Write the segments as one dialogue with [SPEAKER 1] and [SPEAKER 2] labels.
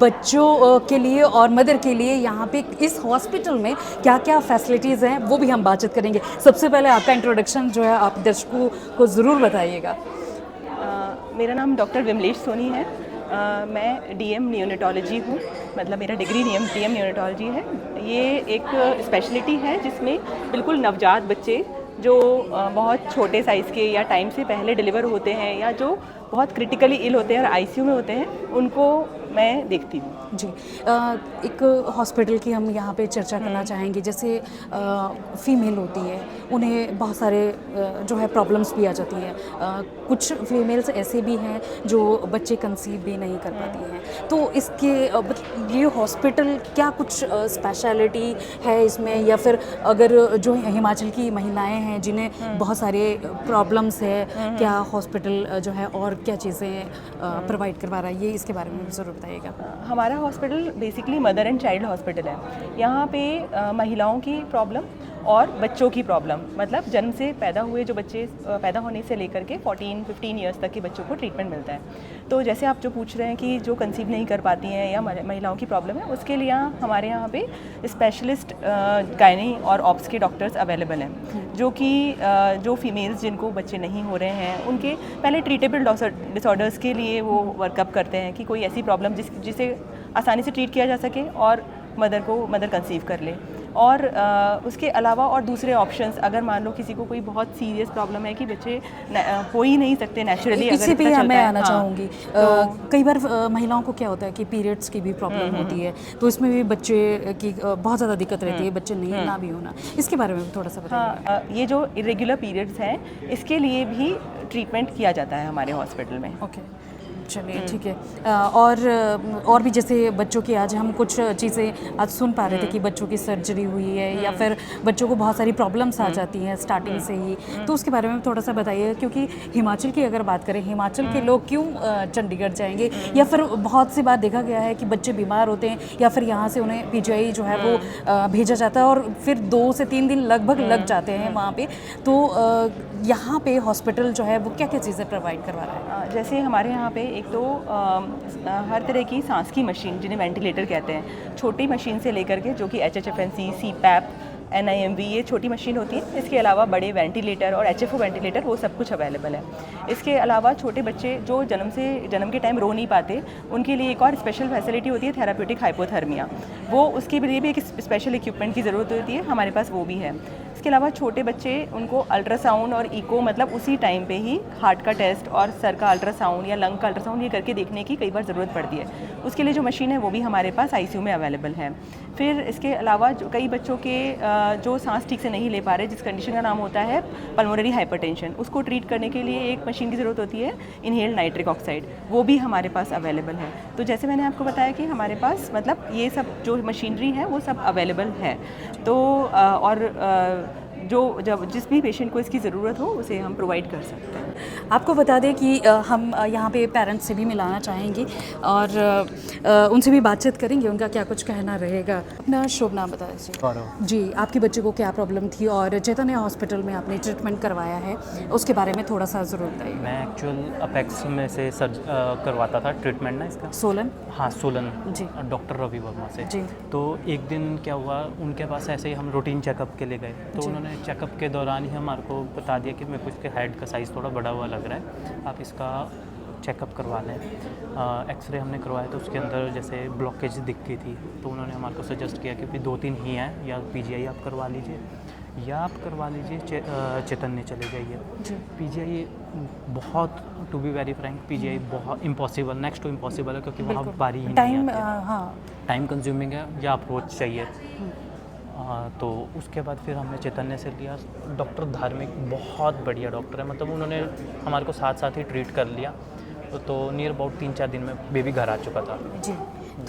[SPEAKER 1] बच्चों के लिए और मदर के लिए यहाँ पे इस हॉस्पिटल में क्या क्या फैसिलिटीज़ हैं वो भी हम बातचीत करेंगे। सबसे पहले आपका इंट्रोडक्शन जो है आप दर्शकों को ज़रूर बताइएगा।
[SPEAKER 2] मेरा नाम डॉक्टर विमलेश सोनी है। मैं डीएम नियोनेटोलॉजी हूँ, मतलब मेरा डिग्री डीएम नियोनेटोलॉजी है। ये एक स्पेशलिटी है जिसमें बिल्कुल नवजात बच्चे जो बहुत छोटे साइज़ के या टाइम से पहले डिलीवर होते हैं या जो बहुत क्रिटिकली इल होते हैं और आईसीयू में होते हैं, उनको मैं देखती हूँ।
[SPEAKER 1] जी, एक हॉस्पिटल की हम यहाँ पे चर्चा करना चाहेंगे। जैसे फ़ीमेल होती है, उन्हें बहुत सारे जो है प्रॉब्लम्स भी आ जाती हैं। कुछ फीमेल्स ऐसे भी हैं जो बच्चे कंसीव भी नहीं कर पाती हैं। तो इसके ये हॉस्पिटल क्या कुछ स्पेशलिटी है इसमें, या फिर अगर जो हिमाचल की महिलाएं हैं जिन्हें बहुत सारे प्रॉब्लम्स है, क्या हॉस्पिटल जो है और क्या चीज़ें प्रोवाइड करवा रहा है, ये इसके बारे में ज़रूर बताइएगा।
[SPEAKER 2] हमारा hospital basically mother and child hospital है। यहाँ पे महिलाओं की प्रॉब्लम और बच्चों की प्रॉब्लम, मतलब जन्म से पैदा हुए जो बच्चे पैदा होने से लेकर के 14-15 ईयर्स तक के बच्चों को ट्रीटमेंट मिलता है। तो जैसे आप जो पूछ रहे हैं कि जो कंसीव नहीं कर पाती हैं या महिलाओं की प्रॉब्लम है, उसके लिए हमारे यहाँ पे स्पेशलिस्ट गायनी और ऑप्स के डॉक्टर्स अवेलेबल हैं, जो कि जो फीमेल्स जिनको बच्चे नहीं हो रहे हैं उनके पहले ट्रीटेबल डिसऑर्डर्स के लिए वो वर्कअप करते हैं कि कोई ऐसी प्रॉब्लम जिसे आसानी से ट्रीट किया जा सके और मदर कंसीव कर ले। और उसके अलावा और दूसरे ऑप्शंस, अगर मान लो किसी को कोई बहुत सीरियस प्रॉब्लम है कि बच्चे हो ही नहीं सकते नेचुरली,
[SPEAKER 1] इसी पे मैं आना चाहूँगी। कई बार महिलाओं को क्या होता है कि पीरियड्स की भी प्रॉब्लम होती है, तो इसमें भी बच्चे की बहुत ज़्यादा दिक्कत रहती है, बच्चे नहीं ना भी होना, इसके बारे में थोड़ा सा बताइए।
[SPEAKER 2] ये जो इरेगुलर पीरियड्स हैं, इसके लिए भी ट्रीटमेंट किया जाता है हमारे हॉस्पिटल में।
[SPEAKER 1] ओके, चलिए ठीक है। और भी जैसे बच्चों की आज हम कुछ चीज़ें आज सुन पा रहे थे कि बच्चों की सर्जरी हुई है या फिर बच्चों को बहुत सारी प्रॉब्लम्स आ जाती हैं स्टार्टिंग से ही, तो उसके बारे में थोड़ा सा बताइए। क्योंकि हिमाचल की अगर बात करें, हिमाचल के लोग क्यों चंडीगढ़ जाएंगे, या फिर बहुत सी बात देखा गया है कि बच्चे बीमार होते हैं या फिर यहाँ से उन्हें पीजीआई जो है वो भेजा जाता है और फिर 2 से 3 दिन लगभग लग जाते हैं वहाँ पे। तो यहाँ पे हॉस्पिटल जो है वो क्या क्या चीज़ें प्रोवाइड करवा रहा है?
[SPEAKER 2] जैसे हमारे यहाँ पे एक तो हर तरह की सांस की मशीन, जिन्हें वेंटिलेटर कहते हैं, छोटी मशीन से लेकर के जो कि HFNC, CPAP, NIMV, ये छोटी मशीन होती है। इसके अलावा बड़े वेंटिलेटर और HFO वेंटिलेटर, वो सब कुछ अवेलेबल है। इसके अलावा छोटे बच्चे जो जन्म के टाइम रो नहीं पाते, उनके लिए एक और स्पेशल फैसिलिटी होती है, थेराप्यूटिक हाइपोथर्मिया। वो उसके लिए भी एक स्पेशल इक्विपमेंट की ज़रूरत होती है, हमारे पास वो भी है। इसके अलावा छोटे बच्चे, उनको अल्ट्रासाउंड और इको, मतलब उसी टाइम पे ही हार्ट का टेस्ट और सर का अल्ट्रासाउंड या लंग का अल्ट्रासाउंड ये करके देखने की कई बार ज़रूरत पड़ती है। उसके लिए जो मशीन है वो भी हमारे पास आईसीयू में अवेलेबल है। फिर इसके अलावा जो कई बच्चों के जो सांस ठीक से नहीं ले पा रहे, जिस कंडीशन का नाम होता है पल्मोनरी हाइपरटेंशन, उसको ट्रीट करने के लिए एक मशीन की ज़रूरत होती है, इनहेल्ड नाइट्रिक ऑक्साइड, वो भी हमारे पास अवेलेबल है। तो जैसे मैंने आपको बताया कि हमारे पास मतलब ये सब जो मशीनरी है वो सब अवेलेबल है। तो जब जिस भी पेशेंट को इसकी ज़रूरत हो उसे हम प्रोवाइड कर सकते हैं।
[SPEAKER 1] आपको बता दें कि हम यहाँ पे पेरेंट्स से भी मिलाना चाहेंगे और उनसे भी बातचीत करेंगे, उनका क्या कुछ कहना रहेगा। अपना शुभ नाम बता दीजिए। जी, आपके बच्चे को क्या प्रॉब्लम थी और चैतन्य हॉस्पिटल में आपने ट्रीटमेंट करवाया है, उसके बारे में थोड़ा सा ज़रूर बताइए।
[SPEAKER 3] मैं एक्चुअल अपेक्स में से करवाता था ट्रीटमेंट ना इसका।
[SPEAKER 1] सोलन?
[SPEAKER 3] हाँ, सोलन
[SPEAKER 1] जी,
[SPEAKER 3] डॉक्टर रवि वर्मा से
[SPEAKER 1] जी।
[SPEAKER 3] तो एक दिन क्या हुआ, उनके पास ऐसे ही हम रूटीन चेकअप के लिए गए, तो उन्होंने चेकअप के दौरान ही हमारे को बता दिया कि मेरे को इसके हेड का साइज़ थोड़ा बड़ा हुआ लग रहा है, आप इसका चेकअप करवा लें। एक्सरे हमने करवाया तो उसके अंदर जैसे ब्लॉकेज दिख गई थी, तो उन्होंने हमारे को सजेस्ट किया कि 2-3 ही हैं, या पीजीआई आप करवा लीजिए या आप करवा लीजिए चैतन्य चले जाइए। पीजीआई बहुत, to be very frank, PGI बहुत इम्पॉसिबल, नेक्स्ट टू इम्पॉसिबल है, क्योंकि वहाँ बारी ही नहीं आती, टाइम कंज्यूमिंग है या अप्रोच चाहिए। तो उसके बाद फिर हमने चैतन्य से लिया। डॉक्टर धार्मिक बहुत बढ़िया डॉक्टर है, मतलब उन्होंने हमारे को साथ ही ट्रीट कर लिया। तो नियर अबाउट 3-4 दिन में बेबी घर आ चुका था।
[SPEAKER 1] जी,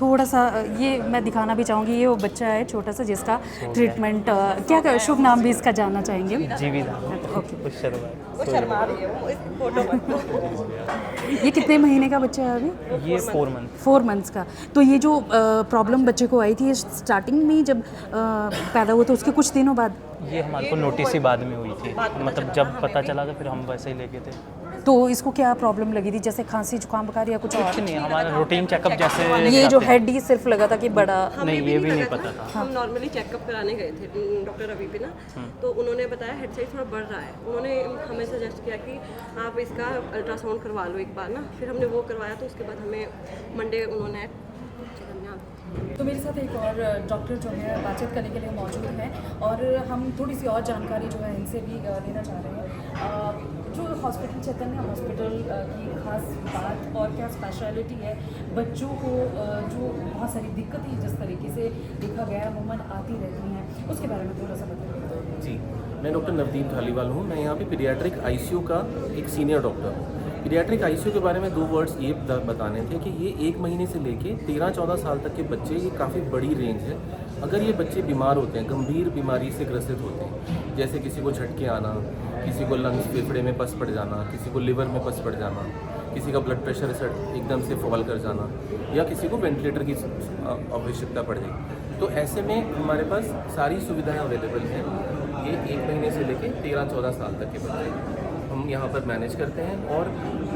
[SPEAKER 1] थोड़ा सा ये मैं दिखाना भी चाहूँगी, ये वो बच्चा है छोटा सा जिसका ट्रीटमेंट, क्या शुभ नाम भी इसका जानना चाहेंगे?
[SPEAKER 3] जीवी।
[SPEAKER 1] ये कितने महीने का बच्चा है अभी?
[SPEAKER 3] ये
[SPEAKER 1] 4 मंथ्स का। तो ये जो प्रॉब्लम बच्चे को आई थी स्टार्टिंग में जब पैदा हुआ, तो उसके कुछ दिनों बाद?
[SPEAKER 3] ये हमारे को नोटिस ही बाद में हुई थी, मतलब जब पता चला तो फिर हम वैसे ही लेके थे।
[SPEAKER 1] तो इसको क्या प्रॉब्लम लगी थी, जैसे खांसी जुकाम बुखार या कुछ और?
[SPEAKER 3] कुछ नहीं, हमारा रूटीन चेकअप जैसे
[SPEAKER 1] ये जो
[SPEAKER 3] जाते हैं।
[SPEAKER 1] हेड ही सिर्फ लगा था कि बड़ा
[SPEAKER 3] नहीं, ये भी नहीं पता था।
[SPEAKER 4] हम नॉर्मली चेकअप कराने गए थे डॉक्टर रवि पे ना, तो उन्होंने बताया हेड साइज थोड़ा बढ़ रहा है। उन्होंने हमें सजेस्ट किया कि आप इसका अल्ट्रासाउंड करवा लो एक बार ना, फिर हमने वो करवाया। तो उसके बाद हमें मंडे उन्होंने
[SPEAKER 1] तो मेरे साथ एक और डॉक्टर जो है बातचीत करने के लिए मौजूद हैं और हम थोड़ी सी और जानकारी जो है इनसे भी लेना चाह रहे हैं। जो हॉस्पिटल चैतन्य हॉस्पिटल की खास बात और क्या स्पेशलिटी है, बच्चों को जो बहुत सारी दिक्कतें जिस तरीके से देखा गया अमूमन आती रहती हैं, उसके बारे में थोड़ा सा बताइए।
[SPEAKER 5] जी, मैं डॉक्टर नवदीप धालीवाल हूँ। मैं यहाँ पे पीडियाट्रिक आईसीयू का एक सीनियर डॉक्टर हूँ। पीडियाट्रिक आईसीयू के बारे में 2 वर्ड्स ये बताने थे कि ये 1 महीने से लेके 13-14 साल तक के बच्चे, ये काफ़ी बड़ी रेंज है। अगर ये बच्चे बीमार होते हैं, गंभीर बीमारी से ग्रसित होते हैं, जैसे किसी को झटके आना, किसी को लंग्स फेफड़े में पस पड़ जाना, किसी को लिवर में पस पड़ जाना, किसी का ब्लड प्रेशर एकदम से फॉल कर जाना, या किसी को वेंटिलेटर की आवश्यकता पड़ जाए, तो ऐसे में हमारे पास सारी सुविधाएं अवेलेबल हैं। ये 1 महीने से लेके 13-14 साल तक के बच्चे हम यहाँ पर मैनेज करते हैं। और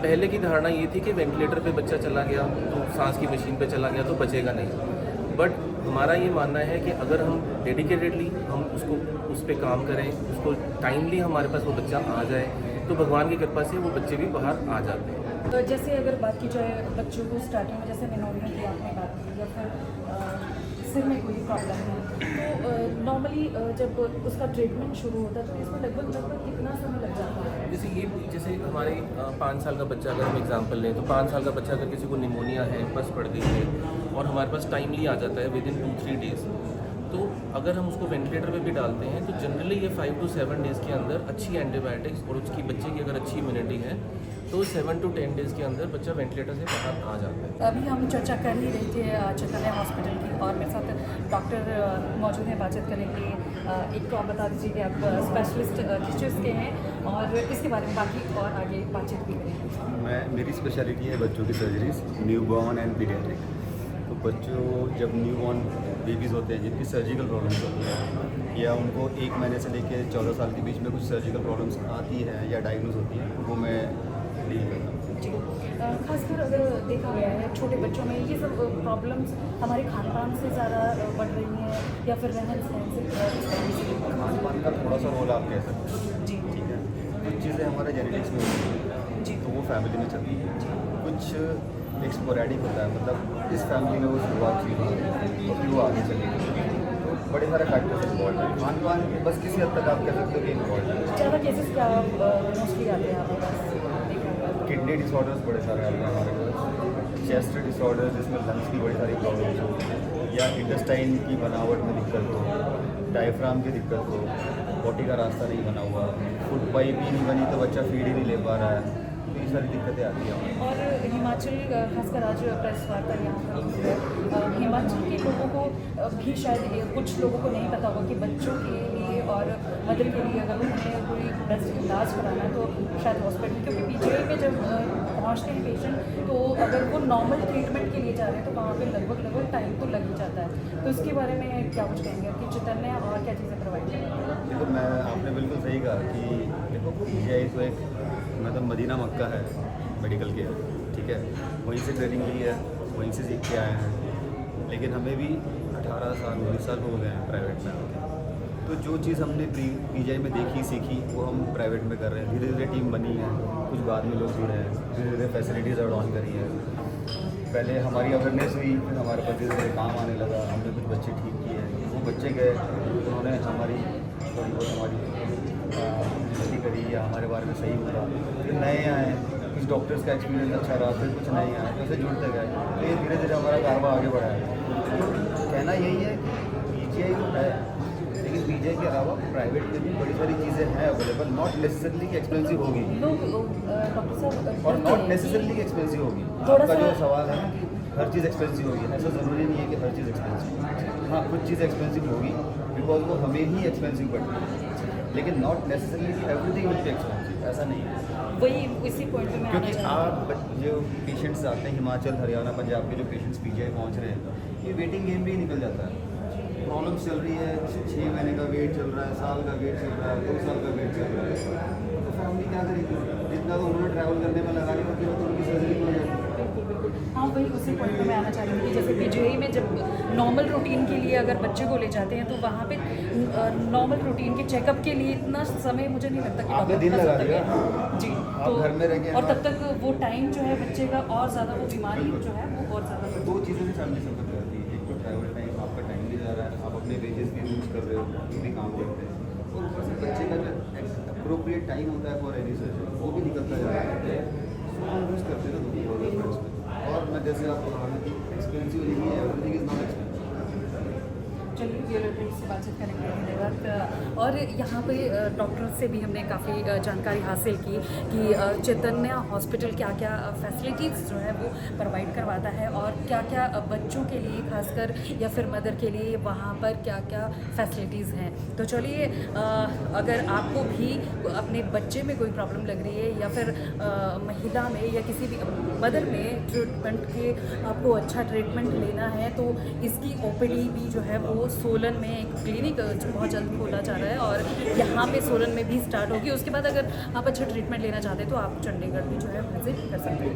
[SPEAKER 5] पहले की धारणा ये थी कि वेंटिलेटर पे बच्चा चला गया तो सांस की मशीन पे चला गया तो बचेगा नहीं, बट हमारा ये मानना है कि अगर हम डेडिकेटेडली हम उस पर काम करें, उसको टाइमली हमारे पास वो बच्चा आ जाए, तो भगवान की कृपा से वो बच्चे भी बाहर आ जाते हैं।
[SPEAKER 1] तो जैसे अगर बात की जाए बच्चों को स्टार्टिंग में, जैसे निमोनिया की आपने बात की या फिर सिर में कोई प्रॉब्लम है, तो नॉर्मली जब उसका ट्रीटमेंट शुरू होता है तो इसमें लगभग कितना समय लग जाता है?
[SPEAKER 5] जैसे हमारे 5 साल का बच्चा, अगर हम एग्जांपल लें तो 5 साल का बच्चा अगर किसी को निमोनिया है, बस पड़ गई है और हमारे पास टाइमली आ जाता है विदिन 2-3 डेज़, तो अगर हम उसको वेंटिलेटर पे भी डालते हैं तो जनरली ये 5 to 7 डेज़ के अंदर अच्छी एंटीबायोटिक्स और उसकी बच्चे की अगर अच्छी इम्यूनिटी है तो 7 to 10 डेज़ के अंदर बच्चा वेंटिलेटर से बाहर आ जाता है।
[SPEAKER 1] अभी हम चर्चा कर ही रहे थे चैतन्य हॉस्पिटल की और मेरे साथ डॉक्टर मौजूद हैं बातचीत करने के लिए। एक तो आप बता दीजिए कि आप स्पेशलिस्ट टीचर्स के हैं और इसके बारे में बाकी और आगे बातचीत भी करेंगे।
[SPEAKER 6] मेरी स्पेशलिटी है बच्चों की सर्जरीज, न्यूबॉर्न एंड पीडियाट्रिक। तो बच्चों जब न्यूबॉर्न बेबीज़ होते हैं जिनकी सर्जिकल प्रॉब्लम्स होती हैं या उनको 1 महीने से लेकर 14 साल के बीच में कुछ सर्जिकल प्रॉब्लम्स आती हैं या डायग्नोज होती हैं, वो मैं डील करता हूँ।
[SPEAKER 1] जी, खासकर अगर देखा गया है छोटे बच्चों में ये सब प्रॉब्लम्स हमारे खान पान से ज़्यादा बढ़ रही हैं या फिर रहन सहन से?
[SPEAKER 6] खान पान का थोड़ा सा रोल आप कह सकते हैं।
[SPEAKER 1] जी,
[SPEAKER 6] ठीक है, कुछ चीज़ें हमारे जेनेटिक्स में होती हैं
[SPEAKER 1] जी,
[SPEAKER 6] तो वो फैमिली में चलती है, कुछ एक स्पोरेडिक होता है, मतलब इस फैमिली में वो शुरुआत हुई और फिर वो आगे चली गई। तो बड़े सारे फैक्टर्स इन्वॉल्व हैं। खान पान बस किसी हद तक आप कह सकते हो कि इन्वॉल्व है।
[SPEAKER 1] ज़्यादा केसेस क्या मोस्टली आते हैं आपके पास देखा हुआ है?
[SPEAKER 6] किडनी डिसऑर्डर्स बड़े सारे आते हैं हमारे पास, चेस्ट डिसऑर्डर्स जिसमें लंग्स की बड़ी सारी प्रॉब्लम्स हो, या इंटेस्टाइन की बनावट में दिक्कत हो, डायफ्राम की दिक्कत हो, बॉडी का रास्ता नहीं बना हुआ, फूड पाइप ही नहीं बनी तो बच्चा फीड ही नहीं ले पा रहा है, तो ये सारी दिक्कतें आती हैं।
[SPEAKER 1] और हिमाचल खासकर आज प्रेस वार्ता यहाँ पर है, हिमाचल के लोगों को भी शायद कुछ लोगों को नहीं पता होगा कि बच्चों के लिए और मदर के लिए अगर उन्हें कोई बेस्ट इलाज कराना है तो शायद हॉस्पिटल, क्योंकि पीजीआई में जब पहुँचते हैं पेशेंट तो अगर वो नॉर्मल ट्रीटमेंट के लिए जा रहे हैं तो वहाँ पे लगभग टाइम तो लग ही जाता है। तो इसके बारे में क्या कुछ कहेंगे कि चैतन्य और क्या चीज़ें प्रोवाइड करेंगे?
[SPEAKER 6] देखो, आपने बिल्कुल सही कहा कि देखो पीजीआई तो एक मतलब मदीना मक्का है मेडिकल केयर, ठीक है, वहीं से ट्रेनिंग ली है, वहीं से सीख के आए हैं, लेकिन हमें भी 18 साल 19 साल हो गए हैं प्राइवेट में आके। तो जो चीज़ हमने पीजीआई में देखी सीखी वो हम प्राइवेट में कर रहे हैं। धीरे धीरे टीम बनी है, कुछ बाद में लोग जुड़े हैं, धीरे धीरे फैसिलिटीज़ ऐड ऑन करी हैं। पहले हमारी अवेयरनेस हुई, फिर हमारे पास धीरे धीरे काम आने लगा, हमने कुछ बच्चे ठीक किए, वो बच्चे गए, उन्होंने हमारी थोड़ी बहुत हमारी करी या हमारे बारे में सही बोला, फिर नए आए, कुछ डॉक्टर्स का एक्सपीरियंस अच्छा रहा, फिर कुछ नए आए, तो ऐसे जुड़ते गए, तो ये धीरे धीरे हमारा कारवां आगे बढ़ा है। कहना यही है कि पीजीआई तो है, लेकिन पीजीआई के अलावा प्राइवेट में भी बड़ी सारी चीज़ें हैं अवेलेबल, नॉट नेसेसरली कि एक्सपेंसिव होगी
[SPEAKER 1] डॉक्टर साहब
[SPEAKER 6] और नॉट नेसेसरली एक्सपेंसिव होगी।
[SPEAKER 1] थोड़ा
[SPEAKER 6] आपका जो
[SPEAKER 1] सा-
[SPEAKER 6] सवाल है ना कि हर चीज़ एक्सपेंसिव होगी, ऐसा ज़रूरी नहीं है कि हर चीज़ एक्सपेंसिव। हाँ, कुछ चीज़ एक्सपेंसिव होगी बिकॉज वो हमें ही एक्सपेंसिव पड़ती है, लेकिन not necessarily everything will be expensive, ऐसा नहीं है।
[SPEAKER 1] वही इसी पॉइंट पे मैं आना
[SPEAKER 6] क्योंकि
[SPEAKER 1] चाहूँगी।
[SPEAKER 6] आप जो पेशेंट्स आते हैं हिमाचल हरियाणा पंजाब के जो पेशेंट्स पीजीआई पहुंच रहे हैं, ये वेटिंग गेम भी ही निकल जाता है। प्रॉब्लम्स चल रही है, 6 महीने का वेट चल रहा है, साल का वेट चल रहा है, 2 साल का वेट चल रहा है, तो हम भी क्या करेंगे, जितना तो उन्होंने ट्रैवल करने में लगा लिया फिर तो उनकी सर्जरी हो जाएगी।
[SPEAKER 1] बिल्कुल बिल्कुल। हाँ, वही उसी पॉइंट पे मैं आना चाह रही हूँ कि जैसे पीजीआई में जब नॉर्मल रूटीन के लिए अगर बच्चे को ले जाते हैं तो वहाँ पे नॉर्मल रूटीन के चेकअप के लिए इतना समय मुझे नहीं लगता कि
[SPEAKER 6] आपने
[SPEAKER 1] डॉक्टर
[SPEAKER 6] दिन
[SPEAKER 1] का
[SPEAKER 6] लगा
[SPEAKER 1] सकता
[SPEAKER 6] दिया।
[SPEAKER 1] है। जी,
[SPEAKER 6] आप घर में रह के
[SPEAKER 1] और तब तक वो टाइम जो है बच्चे का और ज़्यादा वो बीमारी जो है वो और ज़्यादा
[SPEAKER 6] दो चीज़ें भी फैमिली सफर करती है, एक तो ट्रैवल टाइम, आपका टाइम भी जा रहा है, आप अपने वेजेस भी यूज़ कर रहे हो, वो भी काम करते हैं, और ऊपर से बच्चे का जो अप्रोप्रिएट टाइम होता है फॉर एनी सर्जरी वो भी निकलता जा रहा है, तो हम यूज़ करते हैं तो दोनों फ्रेंड्स में। और मैं जैसे आपको कहा कि एक्सपेंसिव नहीं है, एवरीथिंग इज़ नॉट एक्सपेंसिव।
[SPEAKER 1] चलिए यूरोपियन से बातचीत करेंगे धन्यवाद। और यहाँ पे डॉक्टर से भी हमने काफ़ी जानकारी हासिल की कि चैतन्य हॉस्पिटल क्या क्या फैसिलिटीज़ जो है वो प्रोवाइड करवाता है और क्या क्या बच्चों के लिए खासकर या फिर मदर के लिए वहाँ पर क्या क्या फैसिलिटीज़ हैं। तो चलिए अगर आपको भी अपने बच्चे में कोई प्रॉब्लम लग रही है या फिर महिला में या किसी भी मदर में ट्रीटमेंट के आपको अच्छा ट्रीटमेंट लेना है तो इसकी ओपीडी भी जो है वो सोलन में एक क्लिनिक बहुत जल्द खोला जा रहा है और यहाँ पे सोलन में भी स्टार्ट होगी। उसके बाद अगर आप अच्छा ट्रीटमेंट लेना चाहते हैं तो आप चंडीगढ़ भी जो है विजिट कर सकते हैं।